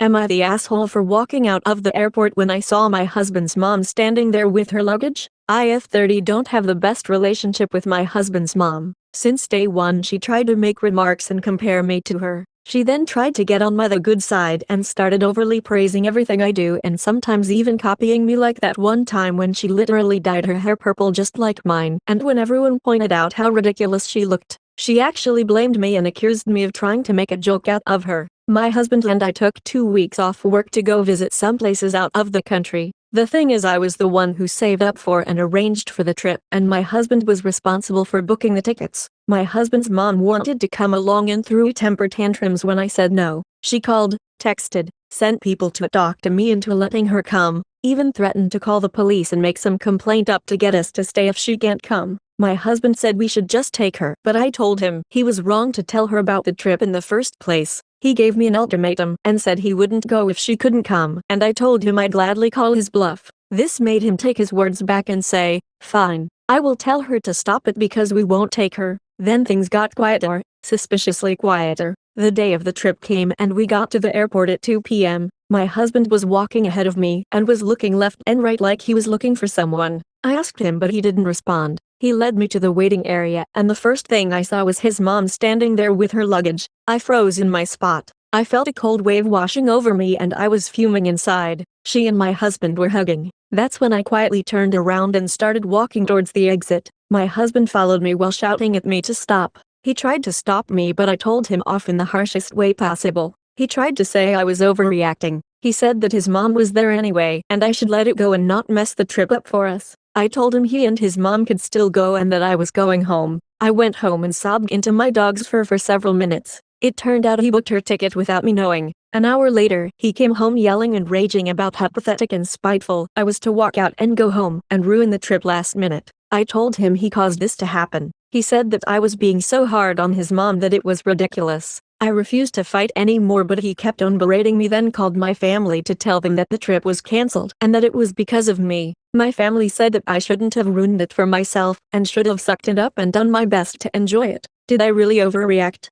Am I the asshole for walking out of the airport when I saw my husband's mom standing there with her luggage? I 30 don't have the best relationship with my husband's mom. Since day one she tried to make remarks and compare me to her. She then tried to get on my the good side and started overly praising everything I do and sometimes even copying me, like that one time when she literally dyed her hair purple just like mine. And when everyone pointed out how ridiculous she looked, she actually blamed me and accused me of trying to make a joke out of her. My husband and I took 2 weeks off work to go visit some places out of the country. The thing is, I was the one who saved up for and arranged for the trip, and my husband was responsible for booking the tickets. My husband's mom wanted to come along and threw temper tantrums when I said no. She called, texted, sent people to talk to me into letting her come, even threatened to call the police and make some complaint up to get us to stay if she can't come. My husband said we should just take her, but I told him he was wrong to tell her about the trip in the first place. He gave me an ultimatum and said he wouldn't go if she couldn't come, and I told him I'd gladly call his bluff. This made him take his words back and say, "Fine, I will tell her to stop it because we won't take her." Then things got quieter, suspiciously quieter. The day of the trip came and we got to the airport at 2 p.m. My husband was walking ahead of me and was looking left and right like he was looking for someone. I asked him but he didn't respond. He led me to the waiting area and the first thing I saw was his mom standing there with her luggage. I froze in my spot. I felt a cold wave washing over me and I was fuming inside. She and my husband were hugging. That's when I quietly turned around and started walking towards the exit. My husband followed me while shouting at me to stop. He tried to stop me but I told him off in the harshest way possible. He tried to say I was overreacting. He said that his mom was there anyway and I should let it go and not mess the trip up for us. I told him he and his mom could still go and that I was going home. I went home and sobbed into my dog's fur for several minutes. It turned out he booked her ticket without me knowing. An hour later, he came home yelling and raging about how pathetic and spiteful I was to walk out and go home and ruin the trip last minute. I told him he caused this to happen. He said that I was being so hard on his mom that it was ridiculous. I refused to fight anymore but he kept on berating me, then called my family to tell them that the trip was cancelled and that it was because of me. My family said that I shouldn't have ruined it for myself and should have sucked it up and done my best to enjoy it. Did I really overreact?